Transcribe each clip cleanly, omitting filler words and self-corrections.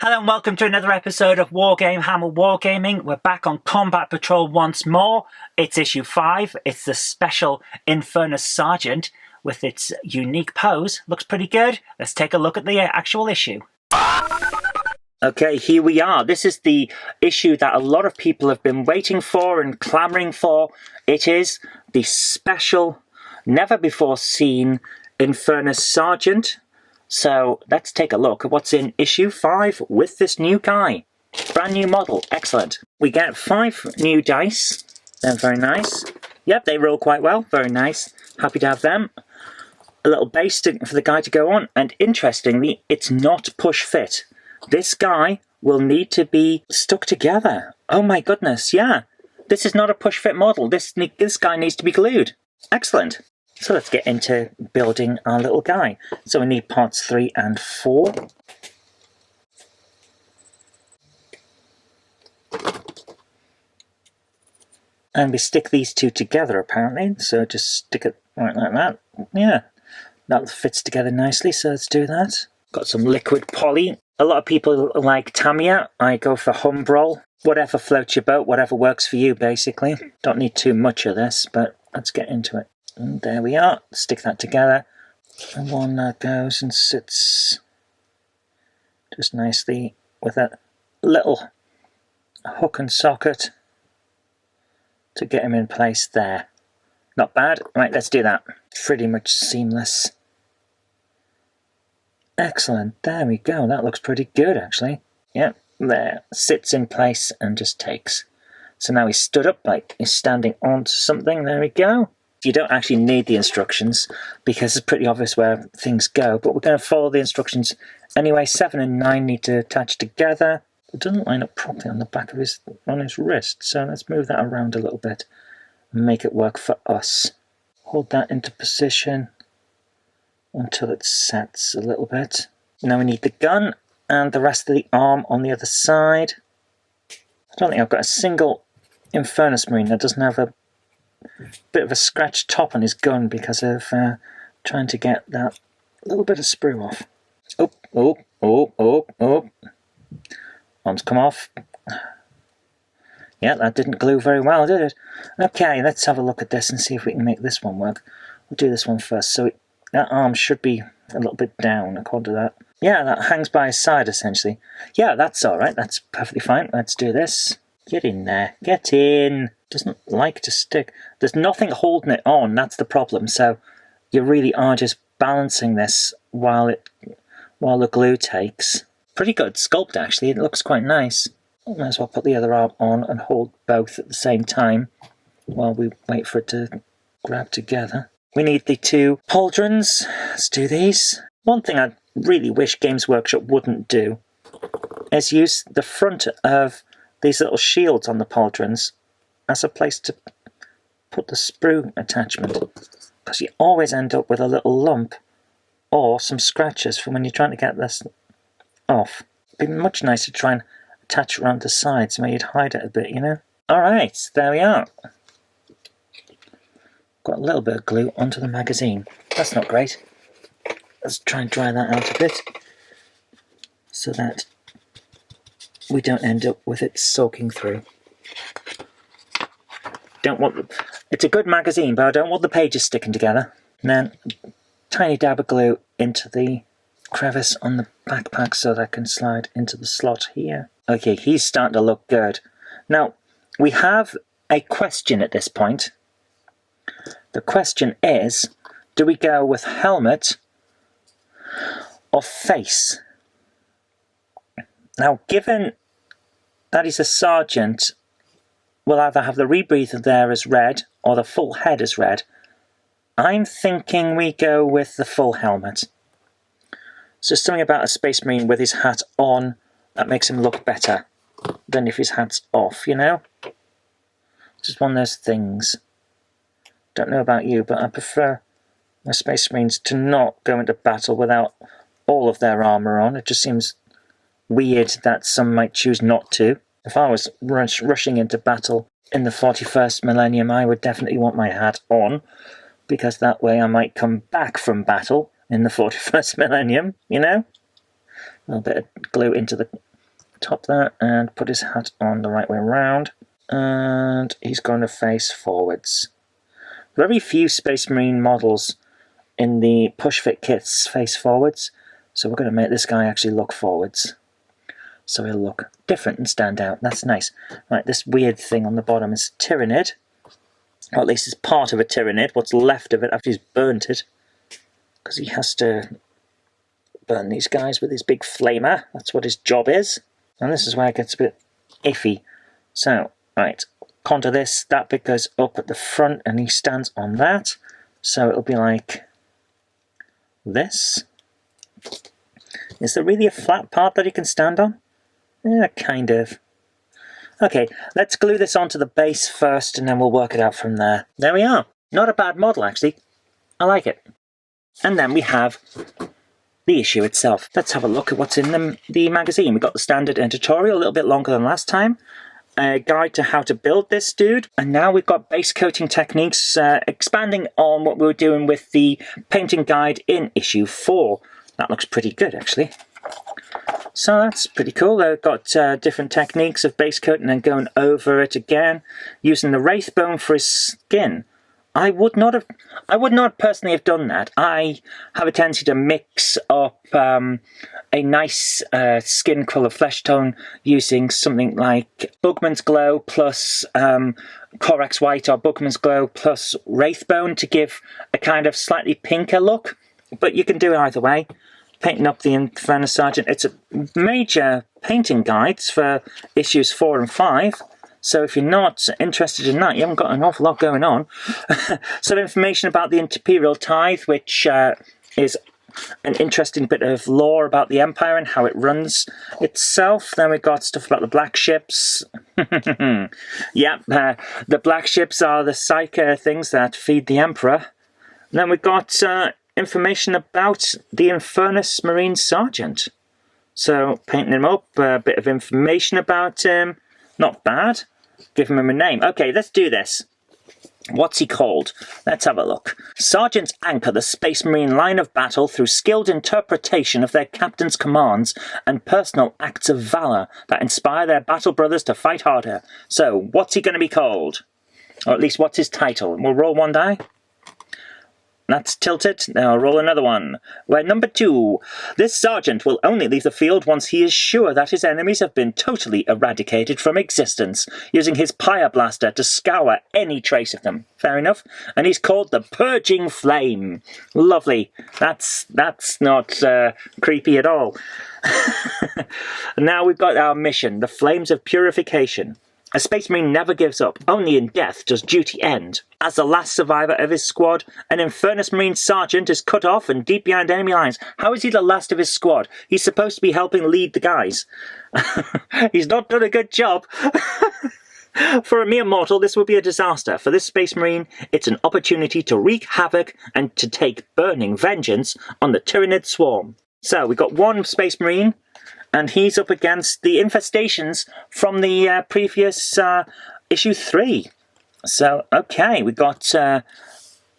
Hello and welcome to another episode of WarGame Hammer Wargaming. We're back on Combat Patrol once more. It's issue 5. It's the special Infernus Sergeant with its unique pose. Looks pretty good. Let's take a look at the actual issue. Okay, here we are. This is the issue that a lot of people have been waiting for and clamouring for. It is the special, never before seen Infernus Sergeant. So let's take a look at what's in issue 5 with this new guy. Brand new model, excellent. We get 5 new dice, they're very nice. Yep, they roll quite well, very nice. Happy to have them. A little base for the guy to go on, and interestingly, it's not push fit. This guy will need to be stuck together. Oh my goodness, yeah. This is not a push fit model, this guy needs to be glued. Excellent. So let's get into building our little guy. So we need parts 3 and 4. And we stick these two together apparently. So just stick it right like that. Yeah, that fits together nicely. So let's do that. Got some liquid poly. A lot of people like Tamiya. I go for Humbrol. Whatever floats your boat, whatever works for you basically. Don't need too much of this, but let's get into it. And there we are, stick that together, and one that goes and sits just nicely with a little hook and socket to get him in place there. Not bad. Right, let's do that. Pretty much seamless. Excellent, there we go, that looks pretty good actually. Yep, there, sits in place and just takes. So now he's stood up like he's standing onto something, there we go. You don't actually need the instructions because it's pretty obvious where things go, but we're going to follow the instructions anyway. 7 and 9 need to attach together. It doesn't line up properly on the back of his wrist, so let's move that around a little bit and make it work for us. Hold that into position until it sets a little bit. Now we need the gun and the rest of the arm on the other side. I don't think I've got a single Infernus Marine that doesn't have a bit of a scratched top on his gun because of trying to get that little bit of sprue off. Oh. Arms come off. Yeah, that didn't glue very well, did it? Okay, let's have a look at this and see if we can make this one work. We'll do this one first. So that arm should be a little bit down according to that. Yeah, that hangs by his side essentially. Yeah, that's alright, that's perfectly fine. Let's do this. Get in there. Get in. Doesn't like to stick. There's nothing holding it on, that's the problem. So you really are just balancing this while the glue takes. Pretty good sculpt actually, it looks quite nice. Might as well put the other arm on and hold both at the same time while we wait for it to grab together. We need the 2 pauldrons. Let's do these. One thing I really wish Games Workshop wouldn't do is use the front of these little shields on the pauldrons as a place to put the sprue attachment, because you always end up with a little lump or some scratches from when you're trying to get this off. It'd be much nicer to try and attach around the sides where you'd hide it a bit, you know? Alright, there we are. Got a little bit of glue onto the magazine. That's not great. Let's try and dry that out a bit so that we don't end up with it soaking through. It's a good magazine, but I don't want the pages sticking together. And then a tiny dab of glue into the crevice on the backpack so that I can slide into the slot here. Okay, he's starting to look good. Now, we have a question at this point. The question is, do we go with helmet or face? Now, given that he's a sergeant, we'll either have the rebreather there as red or the full head as red. I'm thinking we go with the full helmet. So something about a Space Marine with his hat on that makes him look better than if his hat's off, you know? Just one of those things. Don't know about you, but I prefer my Space Marines to not go into battle without all of their armour on. It just seems weird that some might choose not to. If I was rushing into battle in the 41st millennium, I would definitely want my hat on, because that way I might come back from battle in the 41st millennium, you know? A little bit of glue into the top that and put his hat on the right way around. And he's going to face forwards. Very few Space Marine models in the push fit kits face forwards, so we're going to make this guy actually look forwards. So he'll look different and stand out. That's nice. Right, this weird thing on the bottom is a Tyranid. Or at least it's part of a Tyranid, what's left of it after he's burnt it. Because he has to burn these guys with his big flamer. That's what his job is. And this is where it gets a bit iffy. So, right, contour this. That bit goes up at the front and he stands on that. So it'll be like this. Is there really a flat part that he can stand on? Yeah, kind of. Okay, let's glue this onto the base first and then we'll work it out from there. There we are. Not a bad model, actually. I like it. And then we have the issue itself. Let's have a look at what's in the magazine. We've got the standard tutorial, a little bit longer than last time. A guide to how to build this dude. And now we've got base coating techniques, expanding on what we were doing with the painting guide in issue 4. That looks pretty good, actually. So that's pretty cool. They've got different techniques of base coat and then going over it again, using the wraith bone for his skin. I would not personally have done that. I have a tendency to mix up a nice skin colour flesh tone using something like Bugman's Glow plus Corax White or Bugman's Glow plus wraith bone to give a kind of slightly pinker look. But you can do it either way. Painting up the Infernus Sergeant. It's a major painting guides for issues 4 and 5. So if you're not interested in that, you haven't got an awful lot going on. Some information about the Imperial Tithe, which is an interesting bit of lore about the Empire and how it runs itself. Then we've got stuff about the black ships. Yeah, the black ships are the psyker things that feed the Emperor. And then we've got information about the Infernus Marine Sergeant. So, painting him up, a bit of information about him. Not bad. Giving him a name. Okay, let's do this. What's he called? Let's have a look. Sergeants anchor the Space Marine line of battle through skilled interpretation of their captain's commands and personal acts of valour that inspire their battle brothers to fight harder. So, what's he going to be called? Or at least, what's his title? We'll roll one die. That's tilted. Now roll another one. We're number 2. This sergeant will only leave the field once he is sure that his enemies have been totally eradicated from existence, using his Pyre Blaster to scour any trace of them. Fair enough. And he's called the Purging Flame. Lovely. That's not creepy at all. Now we've got our mission, the Flames of Purification. A Space Marine never gives up. Only in death does duty end. As the last survivor of his squad, an Infernus Marine Sergeant is cut off and deep behind enemy lines. How is he the last of his squad? He's supposed to be helping lead the guys. He's not done a good job. For a mere mortal, this would be a disaster. For this Space Marine, it's an opportunity to wreak havoc and to take burning vengeance on the Tyranid swarm. So, we've got one Space Marine, and he's up against the infestations from the previous issue 3. So, okay, we got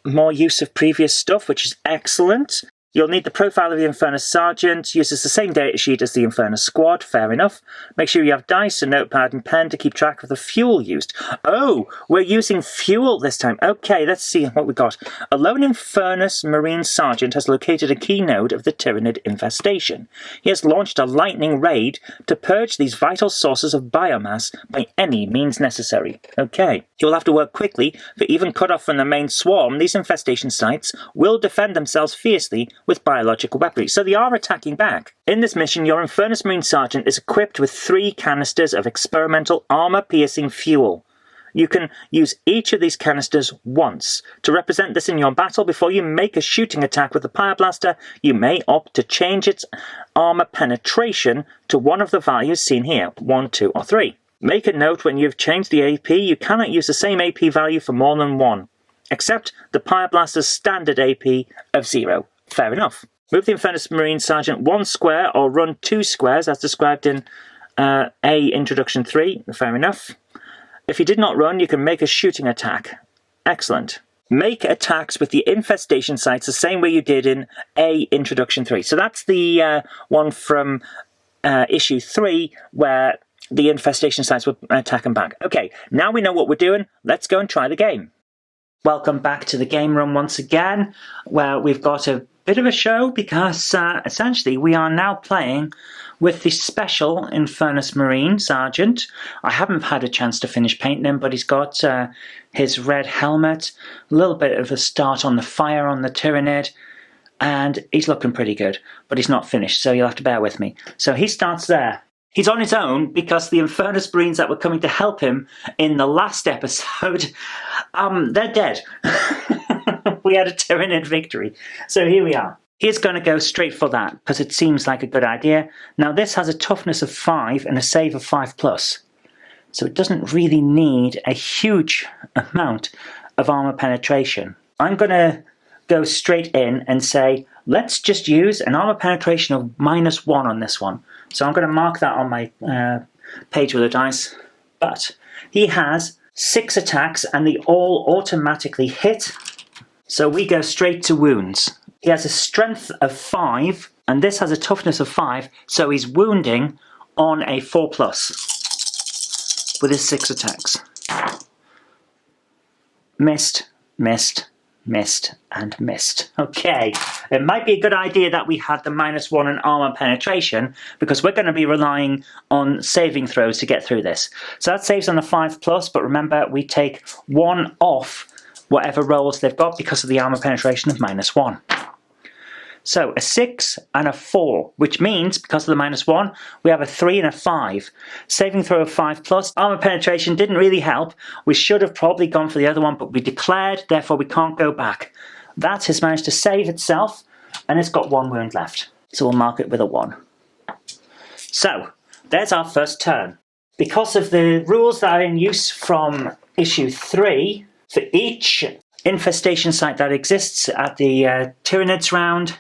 more use of previous stuff, which is excellent. You'll need the profile of the Infernus Sergeant. Uses the same data sheet as the Infernus Squad. Fair enough. Make sure you have dice, a notepad and pen to keep track of the fuel used. Oh, we're using fuel this time. Okay, let's see what we got. A lone Infernus Marine Sergeant has located a key node of the Tyranid infestation. He has launched a lightning raid to purge these vital sources of biomass by any means necessary. Okay. He will have to work quickly, for even cut off from the main swarm, these infestation sites will defend themselves fiercely with biological weaponry, so they are attacking back. In this mission, your Infernus Marine Sergeant is equipped with 3 canisters of experimental armor-piercing fuel. You can use each of these canisters once. To represent this in your battle, before you make a shooting attack with the Pyre Blaster, you may opt to change its armor penetration to one of the values seen here, 1, 2, or 3. Make a note when you've changed the AP, you cannot use the same AP value for more than 1, except the Pyre Blaster's standard AP of 0. Fair enough. Move the Infernus Marine Sergeant 1 square or run 2 squares as described in A Introduction 3. Fair enough. If you did not run, you can make a shooting attack. Excellent. Make attacks with the infestation sites the same way you did in A Introduction 3. So that's the one from issue 3, where the infestation sites would attack them back. Okay, now we know what we're doing. Let's go and try the game. Welcome back to the game room once again, where we've got a bit of a show because essentially we are now playing with the special Infernus Marine Sergeant. I haven't had a chance to finish painting him, but he's got his red helmet, a little bit of a start on the fire on the Tyrannid, and he's looking pretty good, but he's not finished, so you'll have to bear with me. So he starts there. He's on his own because the Infernus Marines that were coming to help him in the last episode, they're dead. We had a Tyrannid victory. So here we are. He's going to go straight for that because it seems like a good idea. Now this has a toughness of 5 and a save of 5+. So it doesn't really need a huge amount of armor penetration. I'm going to go straight in and say, let's just use an armor penetration of -1 on this one. So I'm going to mark that on my page with a dice. But he has 6 attacks and they all automatically hit. So we go straight to wounds. He has a strength of 5 and this has a toughness of 5. So he's wounding on a 4+ with his 6 attacks. Missed, missed, missed, and missed. Okay, it might be a good idea that we had the -1 in armor penetration because we're going to be relying on saving throws to get through this. So that saves on a 5+, but remember we take 1 off whatever rolls they've got because of the armor penetration of -1. So a 6 and a 4, which means because of the -1, we have a 3 and a 5. Saving throw of 5+. Armor penetration didn't really help. We should have probably gone for the other one, but we declared, therefore we can't go back. That has managed to save itself, and it's got 1 wound left. So we'll mark it with a 1. So, there's our first turn. Because of the rules that are in use from issue 3, for each infestation site that exists at the Tyrannids round,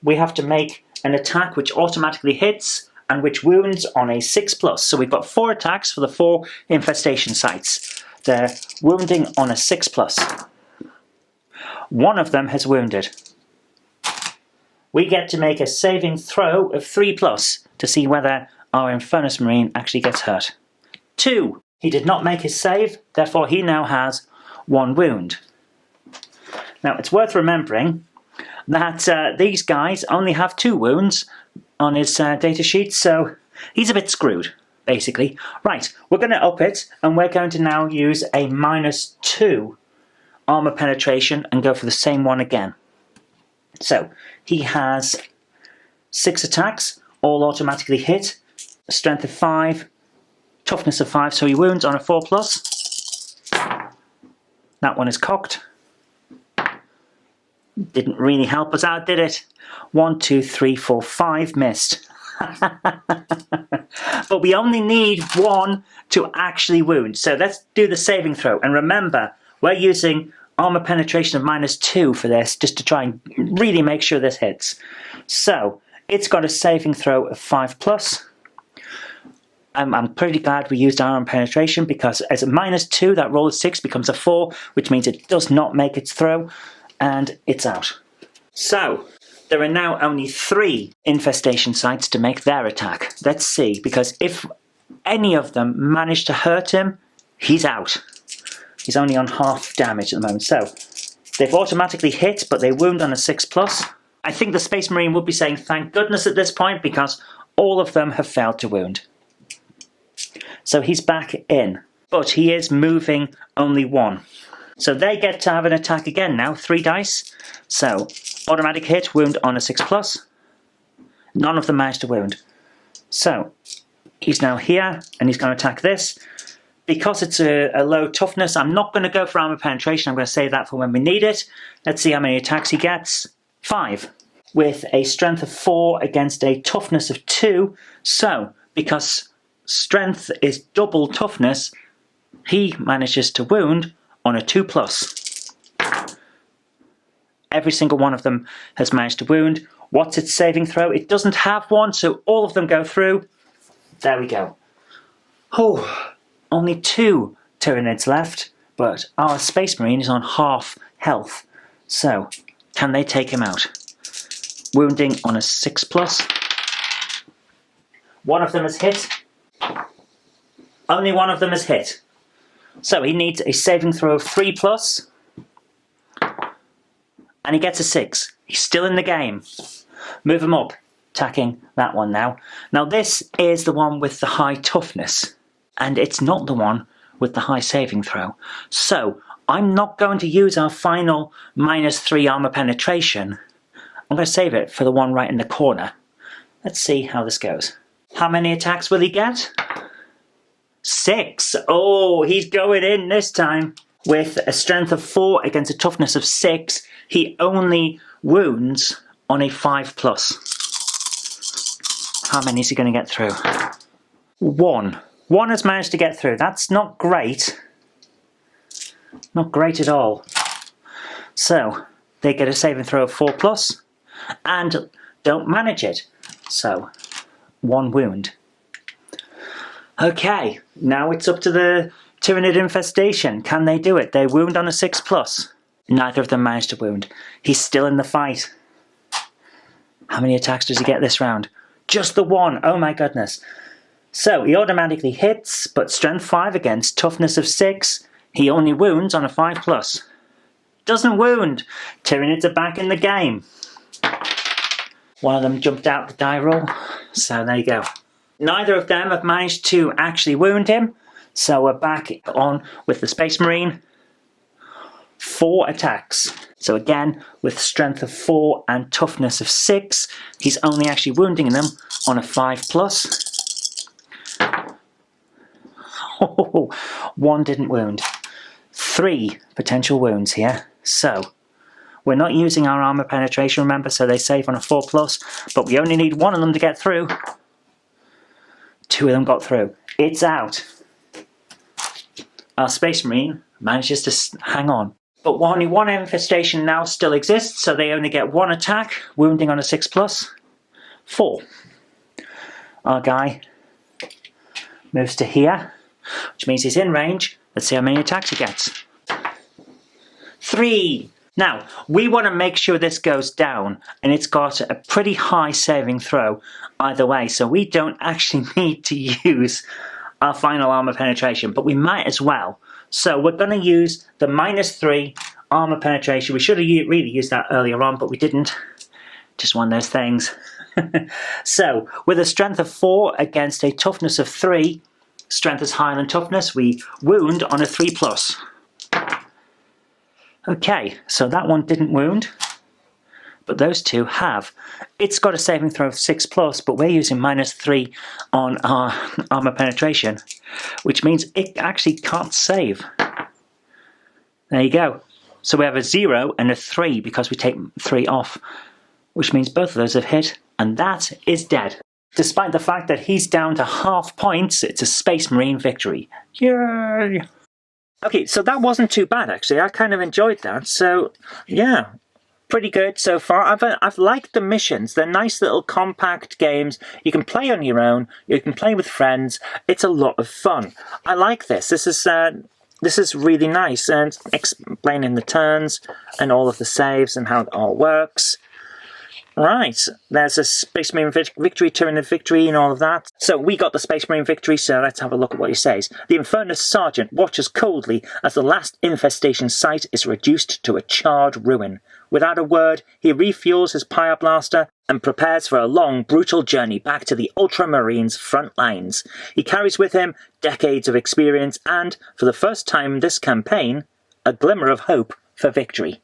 we have to make an attack which automatically hits and which wounds on a 6+. So we've got 4 attacks for the 4 infestation sites. They're wounding on a 6+. One of them has wounded. We get to make a saving throw of 3+ to see whether our Infernus Marine actually gets hurt. 2. He did not make his save, therefore he now has 1 wound. Now it's worth remembering that these guys only have 2 wounds on his data sheet, so he's a bit screwed, basically. Right, we're going to up it, and we're going to now use a -2 armor penetration and go for the same one again. So, he has 6 attacks, all automatically hit, strength of 5, toughness of 5, so he wounds on a 4+. That one is cocked. Didn't really help us out, did it? 1, 2, 3, 4, 5 missed. But we only need 1 to actually wound. So let's do the saving throw. And remember, we're using armor penetration of -2 for this, just to try and really make sure this hits. So it's got a saving throw of 5+. I'm pretty glad we used armor penetration because as a -2, that roll of 6 becomes a 4, which means it does not make its throw. And it's out. So, there are now only 3 infestation sites to make their attack. Let's see, because if any of them manage to hurt him, he's out. He's only on half damage at the moment. So, they've automatically hit, but they wound on a 6+. I think the Space Marine would be saying thank goodness at this point, because all of them have failed to wound. So he's back in, but he is moving only 1. So they get to have an attack again now, 3 dice. So, automatic hit, wound on a 6+. None of them managed to wound. So, he's now here, and he's going to attack this. Because it's a low toughness, I'm not going to go for armor penetration. I'm going to save that for when we need it. Let's see how many attacks he gets. 5. With a strength of 4 against a toughness of 2. So, because strength is double toughness, he manages to wound on a 2+. Every single one of them has managed to wound. What's its saving throw? It doesn't have one, so all of them go through. There we go. Oh, only 2 Tyrannids left, but our Space Marine is on half health. So, can they take him out? Wounding on a 6+. One of them is hit. Only one of them is hit. So he needs a saving throw of 3+. And he gets a 6. He's still in the game. Move him up. Attacking that one now. Now this is the one with the high toughness. And it's not the one with the high saving throw. So I'm not going to use our final -3 armor penetration. I'm going to save it for the one right in the corner. Let's see how this goes. How many attacks will he get? 6. Oh, he's going in this time. With a strength of 4 against a toughness of 6, he only wounds on a 5+. How many is he going to get through? 1. 1 has managed to get through. That's not great. Not great at all. So, they get a saving throw of 4+, and don't manage it. So, 1 wound. Okay, now it's up to the Tyrannid infestation. Can they do it? They wound on a 6+. Neither of them managed to wound. He's still in the fight. How many attacks does he get this round? Just the 1. Oh my goodness. So he automatically hits, but strength 5 against toughness of 6. He only wounds on a 5+. Doesn't wound. Tyranids are back in the game. One of them jumped out the die roll. So there you go. Neither of them have managed to actually wound him. So we're back on with the Space Marine. 4 attacks. So again, with strength of 4 and toughness of 6, he's only actually wounding them on a 5+. Oh, 1 didn't wound. 3 potential wounds here. So we're not using our armor penetration, remember, so they save on a 4+, but we only need 1 of them to get through. 2 of them got through. It's out. Our Space Marine manages to hang on. But only 1 infestation now still exists, so they only get 1 attack, wounding on a 6+. 4. Our guy moves to here, which means he's in range. Let's see how many attacks he gets. 3. Now, we want to make sure this goes down, and it's got a pretty high saving throw either way, so we don't actually need to use our final armor penetration, but we might as well. So we're going to use the -3 armor penetration. We should have really used that earlier on, but we didn't. Just one of those things. So, with a strength of 4 against a toughness of 3, strength is higher than toughness, we wound on a 3+. Okay, so that one didn't wound, but those 2 have. It's got a saving throw of 6+, but we're using -3 on our armor penetration, which means it actually can't save. There you go. So we have a 0 and a 3 because we take 3 off, which means both of those have hit, and that is dead. Despite the fact that he's down to half points, it's a Space Marine victory. Yay! Okay, so that wasn't too bad actually. I kind of enjoyed that. So, yeah. Pretty good so far. I've liked the missions. They're nice little compact games. You can play on your own. You can play with friends. It's a lot of fun. I like this. This is really nice, and explaining the turns and all of the saves and how it all works. Right, there's a Space Marine victory, Tyrannid victory, and all of that. So we got the Space Marine victory, so let's have a look at what he says. The Infernus Sergeant watches coldly as the last infestation site is reduced to a charred ruin. Without a word, he refuels his Pyre-Blaster and prepares for a long, brutal journey back to the Ultramarines' front lines. He carries with him decades of experience and, for the first time this campaign, a glimmer of hope for victory.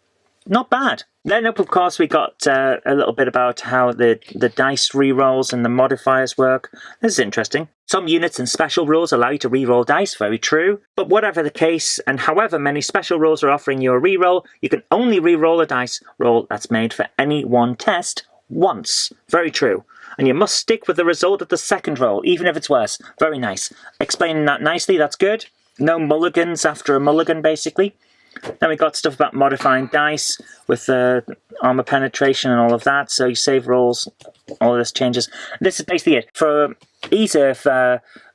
Not bad. Then up, of course, we got a little bit about how the dice rerolls and the modifiers work. This is interesting. Some units and special rules allow you to reroll dice, very true. But whatever the case, and however many special rules are offering you a reroll, you can only reroll a dice roll that's made for any one test once. Very true. And you must stick with the result of the second roll, even if it's worse. Very nice. Explaining that nicely, that's good. No mulligans after a mulligan, basically. Then we got stuff about modifying dice with armor penetration and all of that. So you save rolls, all of this changes. This is basically it. For ease of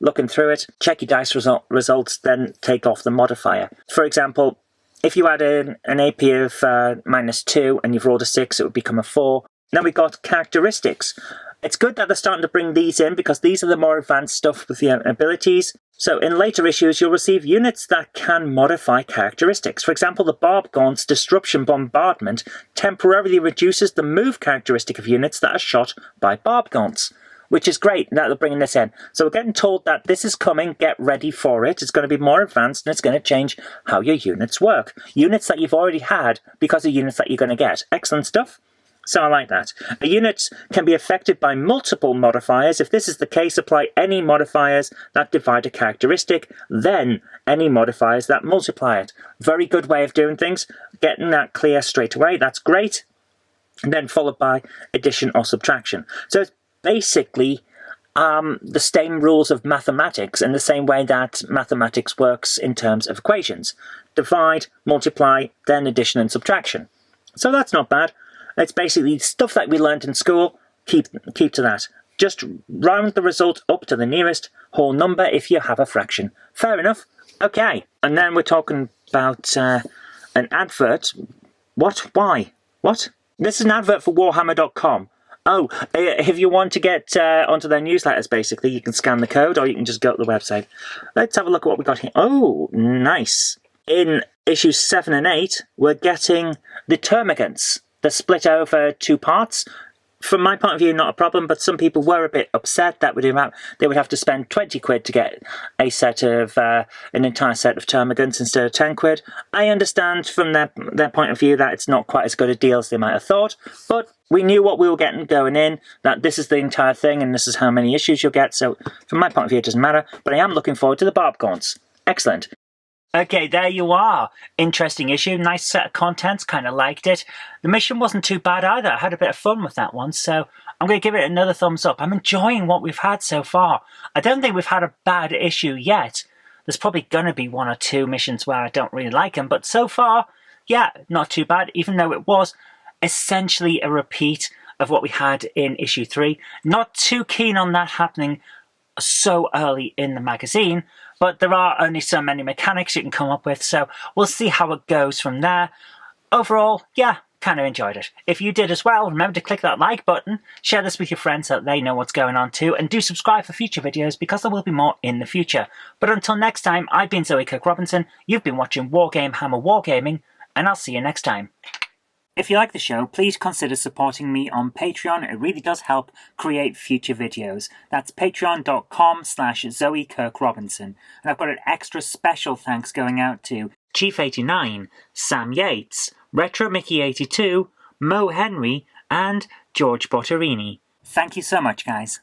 looking through it, check your dice results, then take off the modifier. For example, if you had an AP of -2 and you've rolled a 6, it would become a 4. Then we got characteristics. It's good that they're starting to bring these in because these are the more advanced stuff with the abilities. So in later issues, you'll receive units that can modify characteristics. For example, the Barbgaunt's Disruption Bombardment temporarily reduces the move characteristic of units that are shot by Barbgaunts, which is great that they're bringing this in. So we're getting told that this is coming, get ready for it. It's going to be more advanced and it's going to change how your units work. Units that you've already had because of units that you're going to get. Excellent stuff. So I like that. A unit can be affected by multiple modifiers. If this is the case, apply any modifiers that divide a characteristic, then any modifiers that multiply it. Very good way of doing things. Getting that clear straight away. That's great. And then followed by addition or subtraction. So it's basically the same rules of mathematics in the same way that mathematics works in terms of equations. Divide, multiply, then addition and subtraction. So that's not bad. It's basically stuff that we learned in school. Keep to that. Just round the result up to the nearest whole number if you have a fraction. Fair enough. Okay. And then we're talking about an advert. What? Why? What? This is an advert for Warhammer.com. Oh, if you want to get onto their newsletters, basically, you can scan the code or you can just go to the website. Let's have a look at what we got here. Oh, nice. In issues 7 and 8, we're getting the Termagants. They're split over 2 parts. From my point of view, not a problem, but some people were a bit upset that they would have to spend 20 quid to get a set of an entire set of Termagants instead of 10 quid. I understand from their point of view that it's not quite as good a deal as they might have thought, but we knew what we were getting going in, that this is the entire thing and this is how many issues you'll get, so from my point of view it doesn't matter, but I am looking forward to the Barbgaunts. Excellent. Okay, there you are. Interesting issue, nice set of contents, kind of liked it. The mission wasn't too bad either, I had a bit of fun with that one, so I'm going to give it another thumbs up. I'm enjoying what we've had so far. I don't think we've had a bad issue yet. There's probably going to be 1 or 2 missions where I don't really like them, but so far, yeah, not too bad, even though it was essentially a repeat of what we had in issue 3. Not too keen on that happening so early in the magazine, but there are only so many mechanics you can come up with, so we'll see how it goes from there. Overall, yeah, kind of enjoyed it. If you did as well, remember to click that like button, share this with your friends so that they know what's going on too, and do subscribe for future videos because there will be more in the future. But until next time, I've been Zoe Kirk-Robinson, you've been watching WarGame Hammer Wargaming, and I'll see you next time. If you like the show, please consider supporting me on Patreon. It really does help create future videos. That's patreon.com/Zoe Kirk-Robinson. And I've got an extra special thanks going out to Chief89, Sam Yates, Retro Mickey82, Mo Henry, and George Botterini. Thank you so much, guys.